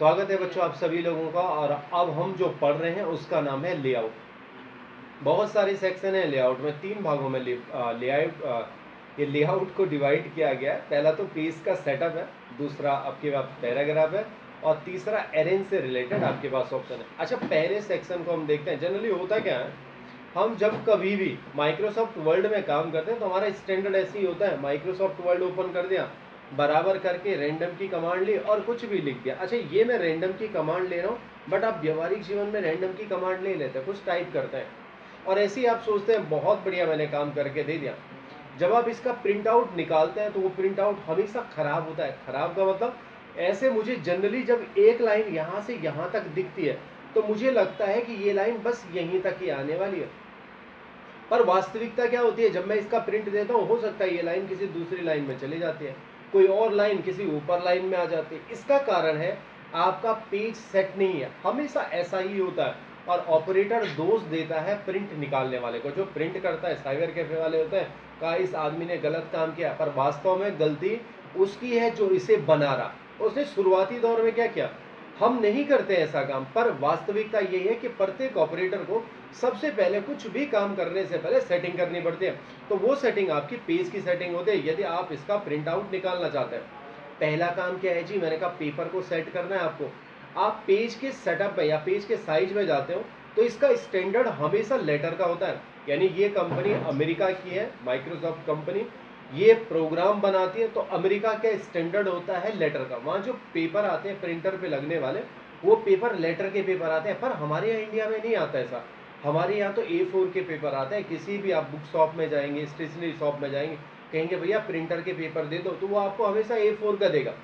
स्वागत है बच्चों आप सभी लोगों का। और अब हम जो पढ़ रहे हैं उसका नाम है लेआउट। बहुत सारे सेक्शन है लेआउट में, 3 भागों में ये लेआउट को डिवाइड किया गया है। पहला तो पेज का सेटअप है, दूसरा आपके पास पैराग्राफ है, और तीसरा अरेंज से रिलेटेड आपके पास ऑप्शन है। अच्छा, पहले सेक्शन को हम देखते हैं। जनरली होता क्या है, हम जब कभी भी माइक्रोसॉफ्ट वर्ड में काम करते हैं तो हमारा स्टैंडर्ड ऐसे ही होता है, माइक्रोसॉफ्ट वर्ड ओपन कर दिया, बराबर करके रैंडम की कमांड ली और कुछ भी लिख दिया। अच्छा, ये मैं रैंडम की कमांड ले रहा हूँ, बट आप व्यवहारिक जीवन में रैंडम की कमांड नहीं लेते, कुछ टाइप करते हैं और ऐसे ही आप सोचते हैं बहुत बढ़िया मैंने काम करके दे दिया। जब आप इसका प्रिंट आउट निकालते हैं तो वो प्रिंट आउट हमेशा खराब होता है। खराब का मतलब ऐसे, मुझे जनरली जब एक लाइन यहाँ से यहाँ तक दिखती है तो मुझे लगता है कि ये लाइन बस यहीं तक ही आने वाली है, पर वास्तविकता क्या होती है, जब मैं इसका प्रिंट देता हूँ हो सकता है ये लाइन किसी दूसरी लाइन में चली जाती है, कोई और लाइन किसी ऊपर लाइन में आ जाती है। इसका कारण है आपका पेज सेट नहीं है, हमेशा ऐसा ही होता है। और ऑपरेटर दोष देता है प्रिंट निकालने वाले को, जो प्रिंट करता है साइबर कैफे वाले होते हैं, कहा इस आदमी ने गलत काम किया, पर वास्तव में गलती उसकी है जो इसे बना रहा। उसने शुरुआती दौर में क्या किया, हम नहीं करते ऐसा काम, पर वास्तविकता यही है कि प्रत्येक ऑपरेटर को सबसे पहले कुछ भी काम करने से पहले सेटिंग करनी पड़ती है। तो वो सेटिंग आपकी पेज की सेटिंग होती है। यदि आप इसका प्रिंट आउट निकालना चाहते हैं, पहला काम क्या है जी, मैंने कहा पेपर को सेट करना है आपको। आप पेज के सेटअप में या पेज के साइज में जाते हो तो इसका स्टैंडर्ड हमेशा लेटर का होता है। यानी ये कंपनी अमेरिका की है, माइक्रोसॉफ्ट कंपनी, ये प्रोग्राम बनाती है, तो अमेरिका का स्टैंडर्ड होता है लेटर का। वहाँ जो पेपर आते हैं प्रिंटर पे लगने वाले, वो पेपर लेटर के पेपर आते हैं, पर हमारे यहाँ इंडिया में नहीं आता ऐसा। हमारे यहाँ तो A4 के पेपर आते हैं। किसी भी आप बुक शॉप में जाएंगे, स्टेशनरी शॉप में जाएंगे, कहेंगे भैया प्रिंटर के पेपर दे दो, तो वो आपको हमेशा A4 का देगा।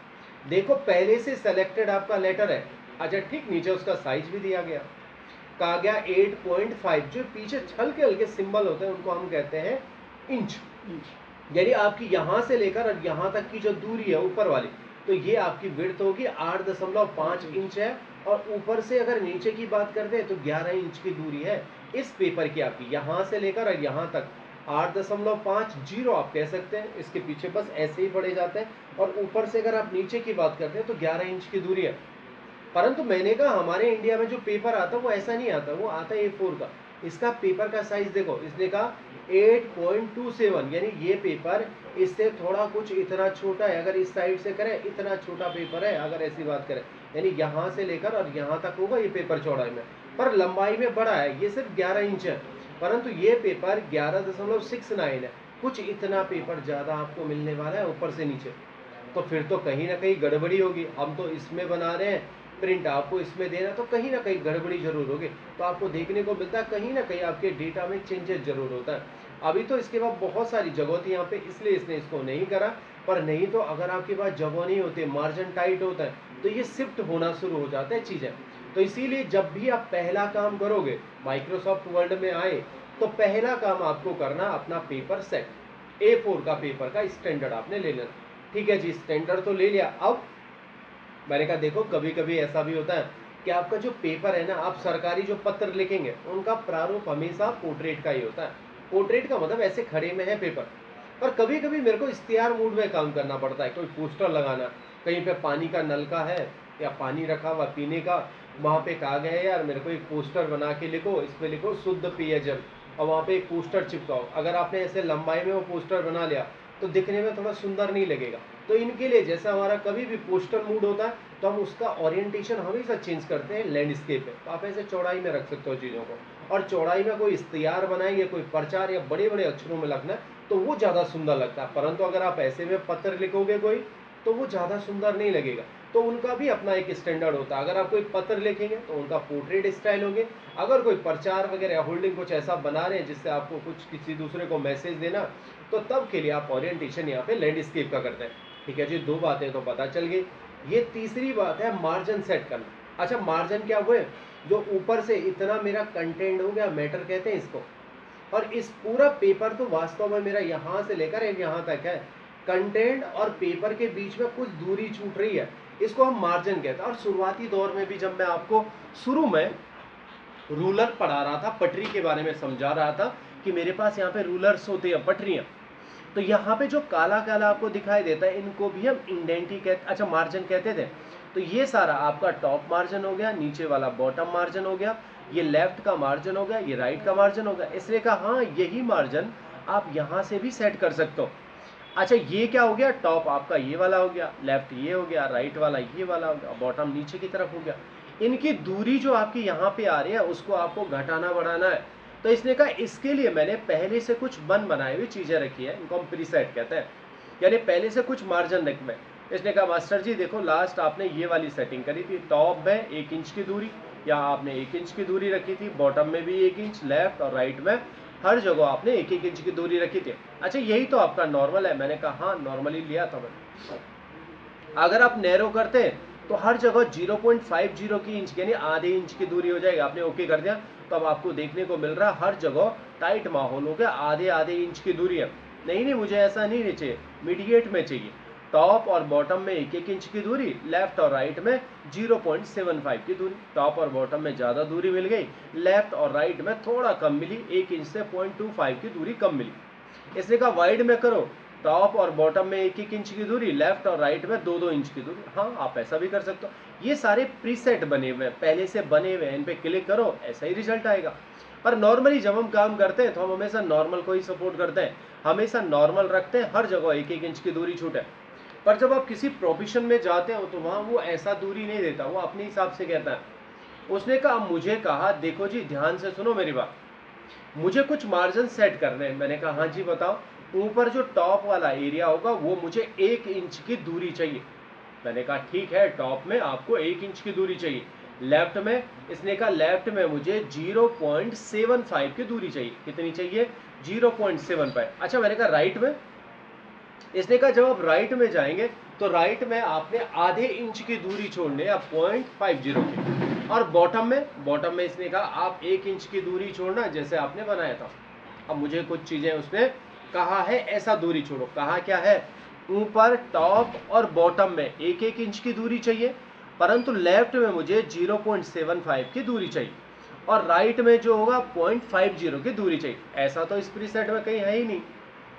देखो पहले से सेलेक्टेड आपका लेटर है। अच्छा ठीक, नीचे उसका साइज भी दिया गया, कहा गया 8.5। जो पीछे हल्के हल्के सिंबल होते हैं उनको हम कहते हैं इंच। यानी आपकी यहाँ से लेकर और यहाँ तक की जो दूरी है ऊपर वाली, तो ये आपकी विड्थ होगी 8.5 इंच है। और ऊपर से अगर नीचे की बात करते हैं तो 11 इंच की दूरी है इस पेपर की, आपकी यहाँ से लेकर और यहाँ तक 8.50 आप कह सकते हैं। इसके पीछे बस ऐसे ही पड़े जाते हैं। और ऊपर से अगर आप नीचे की बात करते हैं तो 11 इंच की दूरी है। परंतु मैंने कहा हमारे इंडिया में जो पेपर आता है वो ऐसा नहीं आता, वो आता है A4 का। इसका पेपर का साइज देखो, इसने कहा 8.27, यानी ये पेपर इससे थोड़ा कुछ इतना छोटा है। अगर इस साइड से करें इतना छोटा पेपर है, अगर ऐसी बात करें, यानी यहाँ से लेकर और यहाँ तक होगा ये पेपर चौड़ाई में, पर लंबाई में बड़ा है। ये सिर्फ 11 इंच है, परंतु ये पेपर 11.69 है। कुछ इतना पेपर ज़्यादा आपको मिलने वाला है ऊपर से नीचे। तो फिर तो कहीं ना कहीं गड़बड़ी होगी। हम तो इसमें बना रहे हैं प्रिंट, आपको इसमें देना, तो कहीं ना कहीं गड़बड़ी जरूर होगी। तो आपको देखने को मिलता है कहीं ना कहीं आपके डेटा में चेंजेस जरूर होता है। अभी तो इसके बाद बहुत सारी जगह थी यहाँ पे, इसलिए इसने इसको नहीं करा। पर नहीं तो अगर आपके पास जगह नहीं होती, मार्जिन टाइट होता है, तो ये शिफ्ट होना शुरू हो जाता है चीज़ें। तो इसीलिए जब भी आप पहला काम करोगे माइक्रोसॉफ्ट वर्ड में आए, तो पहला काम आपको करना अपना पेपर सेट, A4 का पेपर का स्टैंडर्ड आपने ले लेना। ठीक है जी, स्टैंडर्ड तो ले लिया। अब मैंने कहा देखो कभी कभी ऐसा भी होता है कि आपका जो पेपर है ना, आप सरकारी जो पत्र लिखेंगे उनका प्रारूप हमेशा पोर्ट्रेट का ही होता है। पोर्ट्रेट का मतलब ऐसे खड़े में है पेपर, पर कभी कभी मेरे को इख्तियार मूड में काम करना पड़ता है। कोई पोस्टर लगाना, कहीं पे पानी का नलका है या पानी रखा हुआ पीने का, वहाँ पे कहा गया है यार मेरे को एक पोस्टर बना के लिखो, इस पे लिखो शुद्ध पेयजल, और वहाँ पे एक पोस्टर चिपकाओ। अगर आपने ऐसे लंबाई में वो पोस्टर बना लिया तो दिखने में थोड़ा सुंदर नहीं लगेगा। तो इनके लिए जैसा हमारा कभी भी पोस्टर मूड होता है तो हम उसका ओरिएंटेशन हमेशा चेंज करते हैं लैंडस्केप पे। तो आप ऐसे चौड़ाई में रख सकते हो चीज़ों को, और चौड़ाई में कोई इश्तिहार बनाएंगे, कोई प्रचार या बड़े बड़े अक्षरों में लिखना है तो वो ज़्यादा सुंदर लगता है। परंतु अगर आप ऐसे में पत्र लिखोगे कोई, तो वो ज़्यादा सुंदर नहीं लगेगा। तो उनका भी अपना एक स्टैंडर्ड होता है। अगर आप कोई पत्र लिखेंगे तो उनका पोर्ट्रेट स्टाइल होंगे। अगर कोई प्रचार वगैरह या होल्डिंग कुछ ऐसा बना रहे हैं जिससे आपको कुछ किसी दूसरे को मैसेज देना, तो तब के लिए आप ओरिएंटेशन यहाँ पे लैंडस्केप का करते हैं। ठीक है जी, 2 बातें तो पता चल गई। ये तीसरी बात है मार्जिन सेट करना। अच्छा, मार्जिन क्या हुए, जो ऊपर से इतना मेरा कंटेंट हो गया, मैटर कहते हैं इसको, और इस पूरा पेपर तो वास्तव में मेरा यहाँ से लेकर यहाँ तक है, कंटेंट और पेपर के बीच में कुछ दूरी छूट रही है, इसको हम मार्जिन कहते हैं। और शुरुआती दौर में भी जब मैं आपको शुरू में रूलर पढ़ा रहा था, पटरी के बारे में समझा रहा था कि मेरे पास यहाँ पे रूलर्स होते हैं, पटरियाँ, तो यहाँ पे जो काला काला आपको दिखाई देता है इनको भी हम इंडेंटी कहते, अच्छा मार्जिन कहते थे। तो ये सारा आपका टॉप मार्जिन हो गया, नीचे वाला बॉटम मार्जिन हो गया, ये लेफ्ट का मार्जिन हो गया, ये राइट का मार्जिन हो गया। इसलिए कहा हाँ यही मार्जिन आप यहाँ से भी सेट कर सकते हो। अच्छा ये क्या हो गया, टॉप आपका ये वाला हो गया, लेफ्ट ये हो गया, राइट वाला ये वाला हो गया, बॉटम नीचे की तरफ हो गया। इनकी दूरी जो आपकी यहाँ पे आ रही है उसको आपको घटाना बढ़ाना है। तो इसने कहा इसके लिए मैंने पहले से कुछ बनाई हुई चीजें रखी है, इनको हम प्रीसेट कहते हैं, यानी पहले से कुछ मार्जिन रख में। इसने कहा मास्टर जी देखो लास्ट आपने ये वाली सेटिंग करी थी, टॉप में 1 इंच की दूरी, या आपने 1 इंच की दूरी रखी थी, बॉटम में भी 1 इंच, लेफ्ट और राइट में हर जगह आपने 1-1 इंच की दूरी रखी थी। अच्छा यही तो आपका नॉर्मल है। मैंने कहा हाँ नॉर्मली लिया था मैंने। अगर आप नैरो करते हैं तो हर जगह 0.50 की इंच यानी आधे इंच की दूरी हो जाएगी। आपने ओके कर दिया तो अब आपको देखने को मिल रहा है हर जगह टाइट माहौल हो गया, आधे आधे इंच की दूरी है। नहीं मुझे ऐसा नहीं चाहिए, मीडिएट में चाहिए। टॉप और बॉटम में 1-1 इंच की दूरी, लेफ्ट और राइट में 0.75 की दूरी। टॉप और बॉटम में ज्यादा दूरी मिल गई, लेफ्ट और राइट में थोड़ा कम मिली, 1 इंच से 0.25 की दूरी कम मिली। इसने कहा वाइड में करो, टॉप और बॉटम में 1-1 इंच की दूरी, लेफ्ट और राइट में 2-2 इंच की दूरी। हाँ आप ऐसा भी कर सकते हो। ये सारे प्रीसेट बने हुए हैं, पहले से बने हुए हैं, इन पे क्लिक करो ऐसा ही रिजल्ट आएगा। पर नॉर्मली जब हम काम करते हैं तो हम हमेशा नॉर्मल को ही सपोर्ट करते हैं, हमेशा नॉर्मल रखते हैं, हर जगह 1-1 इंच की दूरी छूटे। पर जब आप किसी प्रोफेशन में जाते हो तो वहां वो ऐसा दूरी नहीं देता, वो अपने हिसाब से कहता है। उसने कहा मुझे कहा देखो जी ध्यान से सुनो मेरी बात, मुझे कुछ मार्जिन सेट करने हैं। मैंने कहा हाँ जी बताओ। ऊपर जो टॉप वाला एरिया होगा वो मुझे 1 इंच की दूरी चाहिए। मैंने कहा ठीक है, टॉप में आपको 1 इंच की दूरी चाहिए। लेफ्ट में, इसने कहा लेफ्ट में मुझे 0.75 की दूरी चाहिए। कितनी चाहिए? 0.75। अच्छा मैंने कहा राइट में, इसने कहा जब आप राइट में जाएंगे तो राइट में आपने आधे इंच की दूरी छोड़ने या 0.50 की। और बॉटम में इसने कहा आप 1 इंच की दूरी छोड़ना जैसे आपने बनाया था। अब मुझे कुछ चीजें उसने कहा है ऐसा दूरी छोड़ो। कहा क्या है? ऊपर टॉप और बॉटम में 1-1 इंच की दूरी चाहिए, परंतु लेफ्ट में मुझे 0.75 की दूरी चाहिए, और राइट में जो होगा 0.50 की दूरी चाहिए। ऐसा तो इस प्रीसेट में कहीं है ही नहीं,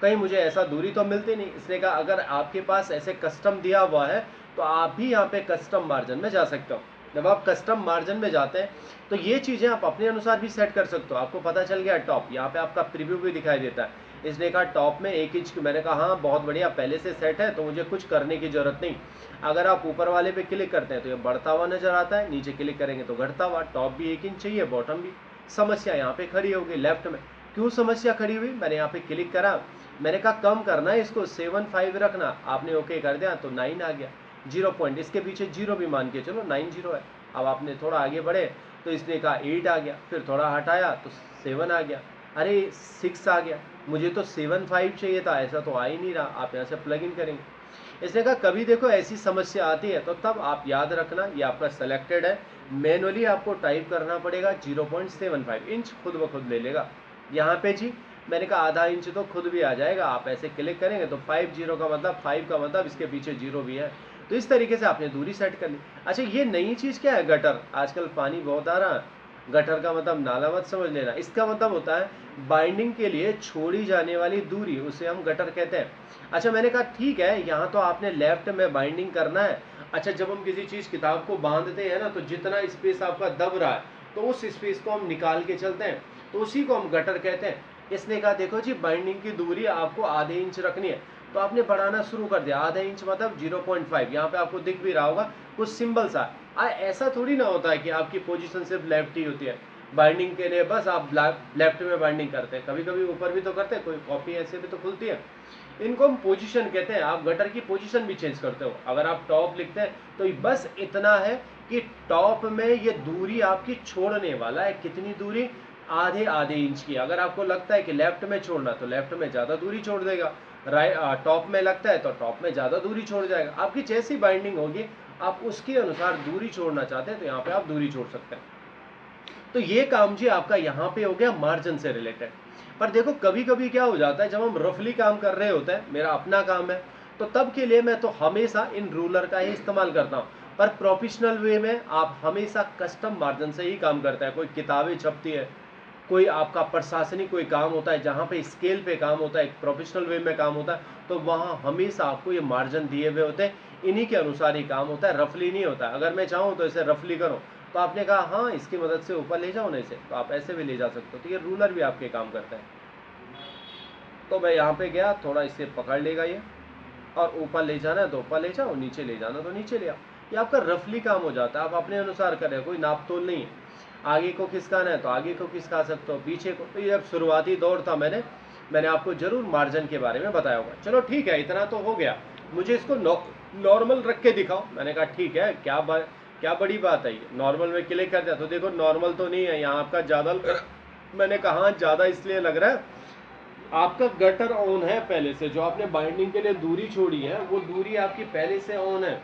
कहीं मुझे ऐसा दूरी तो मिलती नहीं। इसने कहा अगर आपके पास ऐसे कस्टम दिया हुआ है तो आप भी यहाँ पे कस्टम मार्जिन में जा सकते हो। जब आप कस्टम मार्जिन में जाते हैं तो ये चीजें आप अपने अनुसार भी सेट कर सकते हो। आपको पता चल गया टॉप, यहाँ पे आपका प्रीव्यू भी दिखाई देता है। इसने कहा टॉप में 1 इंच की। मैंने कहा हाँ बहुत बढ़िया, पहले से सेट है तो मुझे कुछ करने की जरूरत नहीं। अगर आप ऊपर वाले पे क्लिक करते हैं तो ये बढ़ता हुआ नजर आता है, नीचे क्लिक करेंगे तो घटता हुआ। टॉप भी 1 इंच चाहिए, बॉटम भी। समस्या यहाँ पे खड़ी होगी लेफ्ट में। क्यों समस्या खड़ी हुई? मैंने यहाँ पे क्लिक करा, मैंने कहा कम करना है इसको, 7.5 रखना। आपने ओके कर दिया तो 9 आ गया। 0 पॉइंट, इसके पीछे 0 भी मान के चलो, 9 है। अब आपने थोड़ा आगे बढ़े तो इसने कहा 8 आ गया, फिर थोड़ा हटाया तो 7 आ गया, अरे 6 आ गया। मुझे तो 7.5 चाहिए था, ऐसा तो आ ही नहीं रहा। आप यहाँ से प्लग इन करेंगे। इसने कहा कभी देखो ऐसी समस्या आती है तो तब आप याद रखना ये आपका सेलेक्टेड है, मैनुअली आपको टाइप करना पड़ेगा। 0.75 इंच खुद ब खुद ले लेगा। यहाँ पे जी मैंने कहा आधा इंच तो खुद भी आ जाएगा। आप ऐसे क्लिक करेंगे तो 50 का मतलब 5 का मतलब इसके पीछे 0 भी है। तो इस तरीके से आपने दूरी सेट कर ली। अच्छा ये नई चीज क्या है? गटर। आजकल पानी बहुत आ रहा है, गटर का मतलब नाला मत समझ लेना। इसका मतलब होता है बाइंडिंग के लिए छोड़ी जाने वाली दूरी, उसे हम गटर कहते हैं। अच्छा मैंने कहा ठीक है, यहाँ तो आपने लेफ्ट में बाइंडिंग करना है। अच्छा जब हम किसी चीज किताब को बांधते हैं ना तो जितना स्पेस आपका दब रहा है तो उस स्पेस को हम निकाल के चलते हैं, तो उसी को हम गटर कहते हैं। इसने कहा देखो जी बाइंडिंग की दूरी आपको आधे इंच रखनी है, तो आपने बढ़ाना शुरू कर दिया। आधे इंच मतलब 0.5। यहाँ पे आपको दिख भी रहा होगा कुछ सिंबल सा। ऐसा थोड़ी ना होता है कि आपकी पोजीशन सिर्फ लेफ्ट ही होती है बाइंडिंग के लिए, बस आप लेफ्ट में बाइंडिंग करते हैं। कभी कभी ऊपर भी तो करते हैं, कोई कॉपी ऐसे भी तो खुलती है। इनको हम पोजीशन कहते हैं। आप गटर की पोजीशन भी चेंज करते हो। अगर आप टॉप लिखते हैं तो बस इतना है कि टॉप में ये दूरी आपकी छोड़ने वाला है। कितनी दूरी? आधे आधे इंच की। अगर आपको लगता है कि लेफ्ट में छोड़ना तो लेफ्ट में ज्यादा दूरी छोड़ देगा, राइट टॉप में लगता है तो टॉप में ज्यादा दूरी छोड़ जाएगा। आपकी जैसी बाइंडिंग होगी आप उसके अनुसार दूरी छोड़ना चाहते हैं तो यहाँ पे आप दूरी छोड़ सकते हैं। तो ये काम जी आपका यहाँ पे हो गया मार्जिन से रिलेटेड। पर देखो कभी कभी क्या हो जाता है जब हम रफली काम कर रहे होते हैं, मेरा अपना काम है तो तब के लिए मैं तो हमेशा इन रूलर का ही इस्तेमाल करता हूँ। पर प्रोफेशनल वे में आप हमेशा कस्टम मार्जिन से ही काम करते हैं। कोई किताबें छपती है, कोई आपका प्रशासनिक कोई काम होता है जहाँ पे स्केल पे काम होता है, एक प्रोफेशनल वे में काम होता है, तो वहाँ हमेशा आपको ये मार्जिन दिए हुए होते हैं। इन्हीं के अनुसार ही काम होता है, रफली नहीं होता। अगर मैं चाहूँ तो इसे रफली करूँ, तो आपने कहा हाँ इसकी मदद से ऊपर ले जाओ ना इसे, तो आप ऐसे भी ले जा सकते हो। तो ये रूलर भी आपके काम करता है। तो मैं यहाँ पे गया, थोड़ा इसे पकड़ लेगा ये, और ऊपर ले जाना है तो ऊपर ले जाओ, नीचे ले जाना तो नीचे ले आओ। ये आपका रफली काम हो जाता है, आप अपने अनुसार करें, कोई नाप तोल नहीं है। आगे को खिसकाना है तो आगे को खिसका सकते हो, पीछे को। तो ये जब शुरुआती दौर था, मैंने आपको जरूर मार्जिन के बारे में बताया होगा। चलो ठीक है, इतना तो हो गया, मुझे इसको नॉर्मल रख के दिखाओ। मैंने कहा ठीक है, क्या बड़ी बात है, ये नॉर्मल में क्लिक कर दिया तो देखो नॉर्मल तो नहीं है, यहाँ आपका ज़्यादा मैंने कहा ज़्यादा इसलिए लग रहा है, आपका गटर ऑन है पहले से, जो आपने बाइंडिंग के लिए दूरी छोड़ी है वो दूरी आपकी पहले से ऑन है।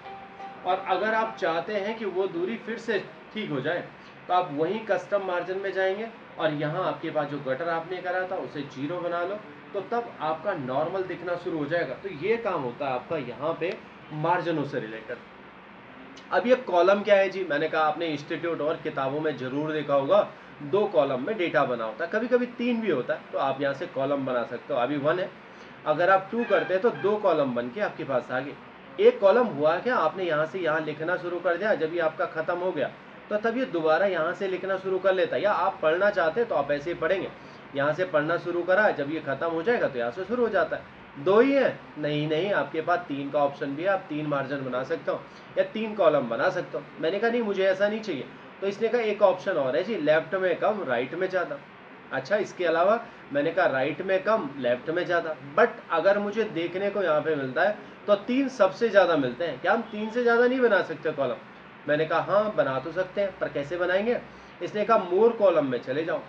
और अगर आप चाहते हैं कि वो दूरी फिर से ठीक हो जाए, तो आप वहीं कस्टम मार्जिन में जाएंगे और यहाँ आपके पास जो गटर आपने करा था उसे 0 बना लो, तो तब आपका नॉर्मल दिखना शुरू हो जाएगा। तो ये काम होता है आपका यहाँ पे मार्जिनों से रिलेटेड। अब ये कॉलम क्या है जी, मैंने कहा आपने इंस्टीट्यूट और किताबों में जरूर देखा होगा, 2 कॉलम में डेटा बना होता है, कभी कभी 3 भी होता है। तो आप यहाँ से कॉलम बना सकते हो। अभी 1 है, अगर आप 2 करते हैं तो 2 कॉलम बन के आपके पास आ गए। एक कॉलम हुआ क्या, आपने यहाँ से यहाँ लिखना शुरू कर दिया, जब ये आपका खत्म हो गया तो तब ये दोबारा यहाँ से लिखना शुरू कर लेता है। या आप पढ़ना चाहते हैं तो आप ऐसे ही पढ़ेंगे, यहाँ से पढ़ना शुरू करा, जब ये खत्म हो जाएगा तो यहाँ से शुरू हो जाता है। 2 ही है, नहीं आपके पास 3 का ऑप्शन भी है, आप 3 मार्जिन बना सकते हो या 3 कॉलम बना सकते हो। मैंने कहा नहीं मुझे ऐसा नहीं चाहिए, तो इसने कहा एक ऑप्शन और है जी, लेफ्ट में कम राइट में ज़्यादा। अच्छा, इसके अलावा मैंने कहा राइट में कम लेफ्ट में ज़्यादा, बट अगर मुझे देखने को यहाँ पे मिलता है तो 3 सबसे ज़्यादा मिलते हैं, क्या हम 3 से ज़्यादा नहीं बना सकते कॉलम? मैंने कहा हाँ बना तो सकते हैं, पर कैसे बनाएंगे? इसने कहा मोर कॉलम में चले जाओ।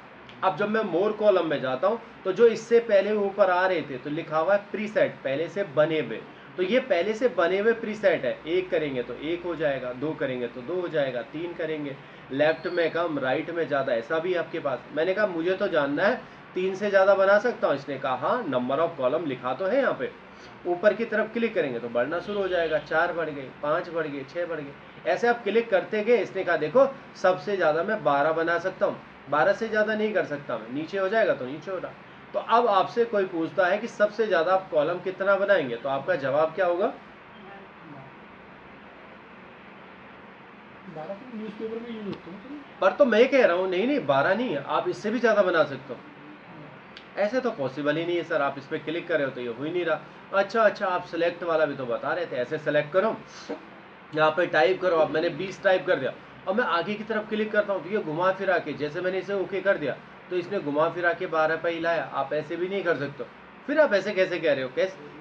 अब जब मैं मोर कॉलम में जाता हूँ तो जो इससे पहले ऊपर आ रहे थे तो लिखा हुआ है प्रीसेट, पहले से बने हुए, तो ये पहले से बने हुए प्रीसेट है। 1 करेंगे तो 1 हो जाएगा, 2 करेंगे तो 2 हो जाएगा, 3 करेंगे लेफ्ट में कम राइट में ज़्यादा, ऐसा भी आपके पास। मैंने कहा मुझे तो जानना है 3 से ज़्यादा बना सकता हूँ। इसने कहा हाँ नंबर ऑफ कॉलम लिखा तो है यहाँ पे, ऊपर की तरफ क्लिक करेंगे तो बढ़ना शुरू हो जाएगा, 4 बढ़ गए, 5 बढ़ गए, 6 बढ़ गए, ऐसे आप क्लिक करते गए। इसने कहा देखो सबसे ज़्यादा मैं 12 बना सकता हूँ, 12 से ज़्यादा नहीं कर सकता मैं, नीचे हो जाएगा तो न्यूज़ हो रहा। तो अब आपसे कोई पूछता है कि सबसे ज़्यादा आप कॉलम कितना बनाएंगे, तो आपका जवाब क्या होगा? 12 तो न्यूज़पेपर में यूज होते हैं। पर तो मैं कह रहा हूँ नहीं 12 नहीं है, आप इससे भी ज़्यादा बना सकते हो। ऐसे तो पॉसिबल ही नहीं है सर, आप इस पर क्लिक कर रहे हो तो ये हो ही नहीं रहा। अच्छा आप सेलेक्ट वाला भी तो बता रहे थे, ऐसे सेलेक्ट करो, यहाँ पे टाइप करो। अब मैंने 20 टाइप कर दिया और मैं आगे की तरफ क्लिक करता हूँ तो ये घुमा फिरा के, जैसे मैंने इसे ओके कर दिया तो इसने घुमा फिरा के 12 पे हिलाया। आप ऐसे भी नहीं कर सकते, फिर आप ऐसे कैसे कह रहे हो?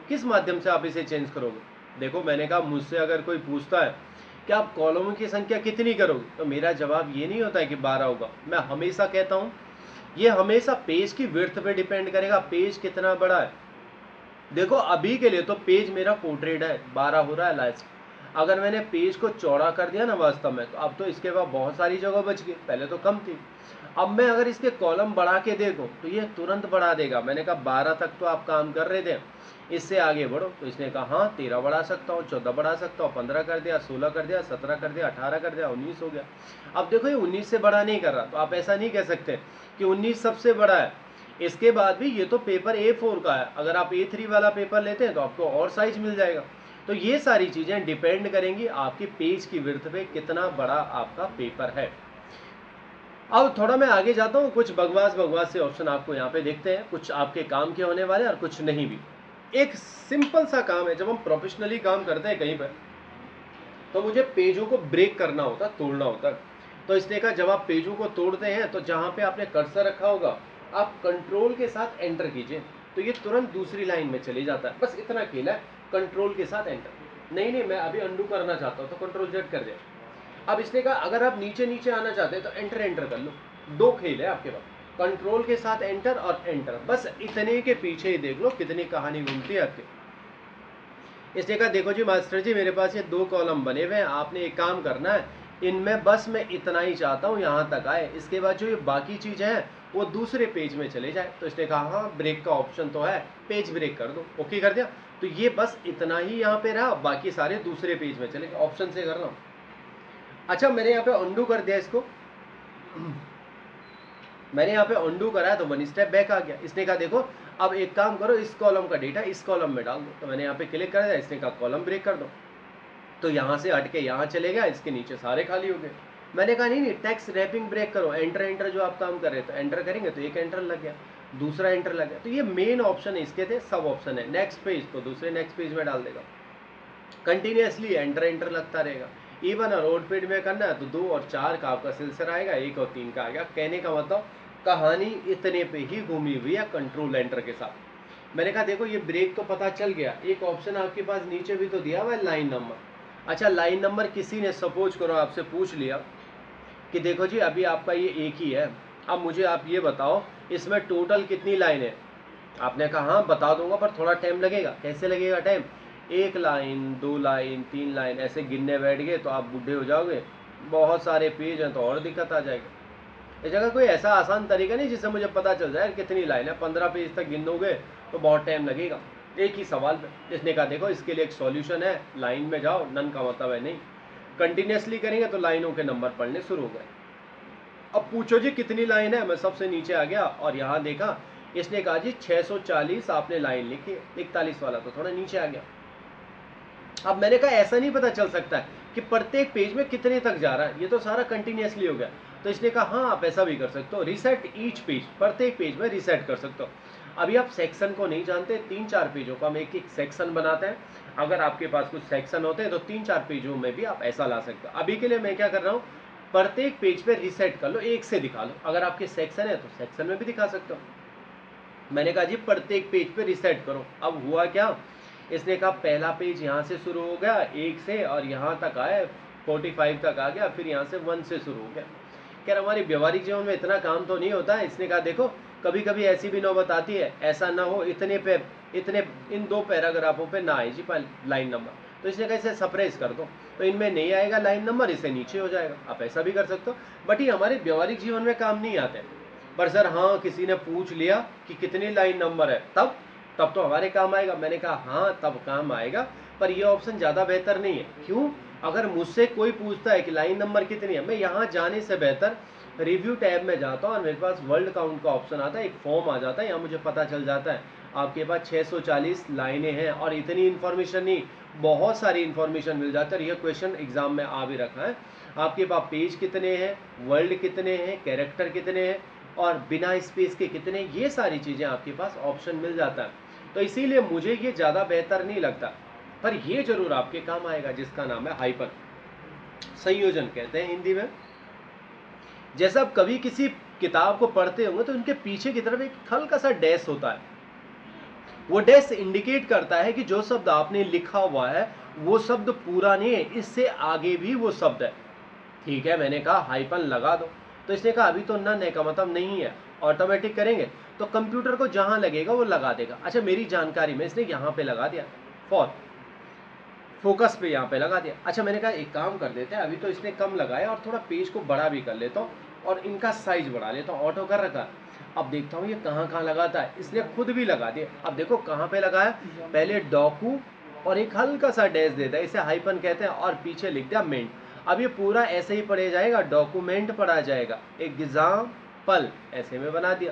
किस माध्यम से आप इसे चेंज करोगे? देखो मैंने कहा मुझसे अगर कोई पूछता है कि आप कॉलमों की संख्या कितनी करोगे, तो मेरा जवाब ये नहीं होता है कि 12 होगा। मैं हमेशा कहता हूँ ये हमेशा पेज की विड्थ पे डिपेंड करेगा, पेज कितना बड़ा है। देखो अभी के लिए तो पेज मेरा पोर्ट्रेट है, 12 हो रहा है लास्ट। अगर मैंने पेज को चौड़ा कर दिया ना वास्तव में, तो अब तो इसके बाद बहुत सारी जगह बच गई, पहले तो कम थी। अब मैं अगर इसके कॉलम बढ़ा के देखूं तो ये तुरंत बढ़ा देगा। मैंने कहा 12 तक तो आप काम कर रहे थे, इससे आगे बढ़ो, तो इसने कहा हाँ 13 बढ़ा सकता हूँ, 14 बढ़ा सकता हूँ, 15 कर दिया, 16 कर दिया, 17 कर दिया, 18 कर दिया, 19 हो गया। अब देखो ये 19 से बड़ा नहीं कर रहा, तो आप ऐसा नहीं कह सकते कि 19 सबसे बड़ा है। इसके बाद भी ये तो पेपर A4 का है, अगर आप A3 वाला पेपर लेते हैं तो आपको और साइज मिल जाएगा। तो ये सारी चीज़ें डिपेंड करेंगी आपकी पेज की विड्थ पे, कितना बड़ा आपका पेपर है। अब थोड़ा मैं आगे जाता हूँ, कुछ बकवास से ऑप्शन आपको यहाँ पे देखते हैं, कुछ आपके काम के होने वाले और कुछ नहीं भी। एक सिंपल सा काम है, जब हम प्रोफेशनली काम करते हैं कहीं पर, तो मुझे पेजों को ब्रेक करना होता है, तोड़ना होता है। तो इसलिए कहा जब आप पेजों को तोड़ते हैं तो जहाँ पे आपने कर्सर रखा होगा आप कंट्रोल के साथ एंटर कीजिए, तो ये तुरंत दूसरी लाइन में चले जाता है। बस इतना खेल है, कंट्रोल के साथ एंटर। नहीं मैं अभी अंडू करना चाहता हूँ तो कंट्रोल Z कर दिया। अब इसने कहा अगर आप नीचे आना चाहते हैं तो एंटर कर लो। 2 खेल है आपके पास, कंट्रोल के साथ एंटर और एंटर, बस इतने के पीछे ही देख लो कितनी कहानी घूमती है आपकी। इसने कहा देखो जी मास्टर जी मेरे पास ये 2 कॉलम बने हुए हैं, आपने एक काम करना है, इनमें बस मैं इतना ही चाहता हूँ यहाँ तक आए, इसके बाद जो ये बाकी चीज़ें हैं वो दूसरे पेज में चले जाए। तो इसने कहा हाँ ब्रेक का ऑप्शन तो है, पेज ब्रेक कर दो, ओके कर दिया। तो ये बस इतना ही यहाँ पे रहा, बाकी सारे दूसरे पेज में चले, ऑप्शन से कर रहा हूँ। अच्छा मैंने यहाँ पे अंडू कर दिया इसको, मैंने यहाँ पे अंडू कराया तो 1 स्टेप बैक आ गया। इसने कहा देखो अब एक काम करो, इस कॉलम का डेटा इस कॉलम में डाल दो, तो मैंने यहाँ पे क्लिक कर दिया। इसने कहा कॉलम ब्रेक कर दो, तो यहाँ से हट के यहाँ चले गया, इसके नीचे सारे खाली हो गए। मैंने कहा नहीं टेक्स्ट रैपिंग ब्रेक करो, एंटर एंटर जो आप काम कर रहे थे एंटर करेंगे तो एक एंटर लग गया, दूसरा एंटर लग गया। तो ये मेन ऑप्शन है, इसके थे सब ऑप्शन है। नेक्स्ट पेज तो दूसरे नेक्स्ट पेज में डाल देगा, कंटिन्यूसली एंटर एंटर लगता रहेगा। इवन और रोड पेड में करना है तो 2 और 4 का आपका सिलसिला आएगा, 1 और 3 का आएगा। कहने का मतलब कहानी इतने पे ही घूमी हुई है कंट्रोल एंटर के साथ। मैंने कहा देखो ये ब्रेक तो पता चल गया, एक ऑप्शन आपके पास नीचे भी तो दिया हुआ है लाइन नंबर। अच्छा लाइन नंबर किसी ने सपोज करो आपसे पूछ लिया कि देखो जी अभी आपका ये एक ही है, अब मुझे आप ये बताओ इसमें टोटल कितनी लाइन है। आपने कहा हाँ बता दूंगा पर थोड़ा टाइम लगेगा। कैसे लगेगा टाइम? 1 लाइन 2 लाइन 3 लाइन ऐसे गिनने बैठ गए तो आप बूढ़े हो जाओगे, बहुत सारे पेज हैं तो और दिक्कत आ जाएगी। इस जगह कोई ऐसा आसान तरीका नहीं जिससे मुझे पता चल जाए कितनी लाइन है। 15 पेज तक गिनोगे तो बहुत टाइम लगेगा एक ही सवाल पे। इसने कहा देखो इसके लिए एक सॉल्यूशन है, लाइन में जाओ, नन का मतलब है नहीं, कंटिन्यूसली करेंगे तो लाइनों के नंबर पढ़ने शुरू हो गए। अब पूछो जी कितनी लाइन है, मैं सबसे नीचे आ गया और यहाँ देखा इसने कहा जी 640 आपने लाइन लिखी, 41 वाला तो थोड़ा नीचे आ गया। अब मैंने कहा ऐसा नहीं पता चल सकता है कि प्रत्येक पेज में कितने तक जा रहा है, ये तो सारा कंटिन्यूसली हो गया। तो इसने कहा हाँ आप ऐसा भी कर सकते हो, रिसेट ईच पेज, प्रत्येक पेज में रिसेट कर सकते हो। अभी आप सेक्शन को नहीं जानते, 3-4 पेजों को हम एक एक सेक्शन बनाते हैं। अगर आपके पास कुछ सेक्शन होते हैं तो 3-4 पेजों में भी आप ऐसा ला सकते हो। अभी के लिए मैं क्या कर रहा हूँ, प्रत्येक पेज पे रिसेट कर लो, एक से दिखा लो। अगर आपके सेक्शन है तो सेक्शन में भी दिखा सकते हो। मैंने कहा जी प्रत्येक पेज पे रिसेट करो। अब हुआ क्या, इसने कहा पहला पेज यहाँ से शुरू हो गया 1 से और यहाँ तक आया 45 तक आ गया, फिर यहाँ से 1 से शुरू हो गया। क्या हमारे व्यवहारिक जीवन में इतना काम तो नहीं होता है। इसने कहा देखो कभी कभी ऐसी भी नौबत आती है, ऐसा ना हो इतने इन 2 पैराग्राफों पे ना आए जी लाइन नंबर, तो इसने कहा इसे सप्रेस कर दो, तो इनमें नहीं आएगा लाइन नंबर, इसे नीचे हो जाएगा। आप ऐसा भी कर सकते हो, बट ये हमारे व्यवहारिक जीवन में काम नहीं आते। पर सर हाँ किसी ने पूछ लिया कि कितनी लाइन नंबर है, तब तो हमारे काम आएगा। मैंने कहा हाँ तब काम आएगा, पर यह ऑप्शन ज़्यादा बेहतर नहीं है। क्यों? अगर मुझसे कोई पूछता है कि लाइन नंबर कितनी है, मैं यहाँ जाने से बेहतर रिव्यू टैब में जाता हूँ और मेरे पास वर्ल्ड काउंट का ऑप्शन आता है, एक फॉर्म आ जाता है, यहाँ मुझे पता चल जाता है आपके पास 640 लाइनें हैं। और इतनी इन्फॉर्मेशन नहीं, बहुत सारी इन्फॉर्मेशन मिल जाती है। और यह क्वेश्चन एग्जाम में आ भी रखा है, आपके पास पेज कितने हैं, वर्ल्ड कितने हैं, कैरेक्टर कितने हैं और बिना स्पेस के कितने, ये सारी चीज़ें आपके पास ऑप्शन मिल जाता है। तो इसीलिए मुझे ये ज़्यादा बेहतर नहीं लगता, पर ये जरूर आपके काम आएगा, जिसका नाम है हाइपर संयोजन कहते हैं हिंदी में। जैसा आप कभी किसी किताब को पढ़ते होंगे तो उनके पीछे की तरफ एक हल्का सा डैश होता है, वो डैश इंडिकेट करता है कि जो शब्द आपने लिखा हुआ है वो शब्द पूरा नहीं है, इससे आगे भी वो शब्द है। ठीक है, मैंने कहा हाइपन लगा दो, तो इसने कहा अभी तो नन है का मतलब नहीं है, ऑटोमेटिक करेंगे तो कंप्यूटर को जहां लगेगा वो लगा देगा। अच्छा मेरी जानकारी में इसने यहाँ पे लगा दिया, फॉर फोकस पे यहाँ पे लगा दिया। अच्छा मैंने कहा एक काम कर देते हैं, अभी तो इसने कम लगाया और थोड़ा पेज को बड़ा भी कर लेता हूँ और इनका साइज बढ़ा लेता हूँ, ऑटो कर रखा। अब देखता हूँ ये कहाँ लगाता है, इसने खुद भी लगा दिया। अब देखो कहाँ पे लगाया, पहले डॉकू और एक हल्का सा डैश देता है, इसे हाइपन कहते हैं, और पीछे लिख दिया मेंट। अब ये पूरा ऐसे ही पढ़े जाएगा, डॉक्यूमेंट पढ़ा जाएगा, एग्जाम्पल ऐसे में बना दिया।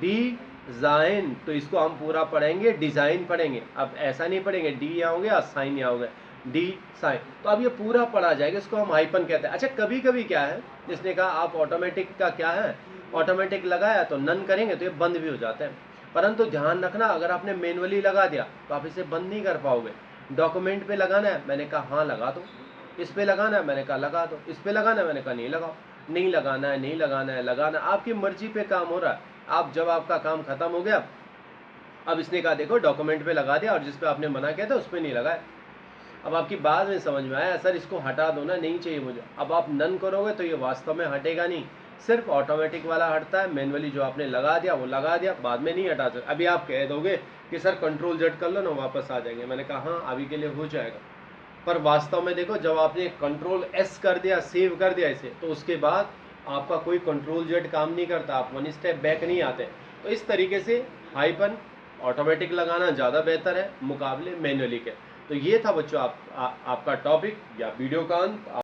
डिजाइन तो इसको हम पूरा पढ़ेंगे, डिजाइन पढ़ेंगे, अब ऐसा नहीं पढ़ेंगे डी यहाँ हो गया साइन यहाँ हो गया, डी साइन। तो अब ये पूरा पढ़ा जाएगा, इसको हम हाइपन कहते हैं। अच्छा कभी कभी क्या है, जिसने कहा आप ऑटोमेटिक का क्या है, ऑटोमेटिक लगाया तो नन करेंगे तो ये बंद भी हो जाते हैं, परंतु ध्यान रखना अगर आपने मैनुअली लगा दिया तो आप इसे बंद नहीं कर पाओगे। डॉक्यूमेंट पे लगाना है, मैंने कहा हाँ लगा दो। इस पे लगाना है, मैंने कहा लगा दो। इस पे लगाना है, मैंने कहा नहीं लगाओ। नहीं लगाना है, नहीं लगाना है, लगाना, आपकी मर्जी पे काम हो रहा है। आप जब आपका काम खत्म हो गया, अब इसने कहा देखो डॉक्यूमेंट पे लगा दिया और जिस पे आपने मना किया था उस पे नहीं लगाया। अब आपकी बात में समझ में आया, सर इसको हटा दो ना, नहीं चाहिए मुझे। अब आप नन करोगे तो ये वास्तव में हटेगा नहीं, सिर्फ ऑटोमेटिक वाला हटता है, मैनुअली जो आपने लगा दिया वो लगा दिया, बाद में नहीं हटा सकते। अभी आप कह दोगे कि सर कंट्रोल जेड कर लो ना वापस आ जाएंगे, मैंने कहा हाँ अभी के लिए हो जाएगा, पर वास्तव में देखो जब आपने कंट्रोल एस कर दिया, सेव कर दिया इसे, तो उसके बाद आपका कोई कंट्रोल जेड काम नहीं करता, आप 1 स्टेप बैक नहीं आते। तो इस तरीके से हाइपन ऑटोमेटिक लगाना ज़्यादा बेहतर है मुकाबले मैनुअली के। तो ये था बच्चों आपका टॉपिक या वीडियो का अंत।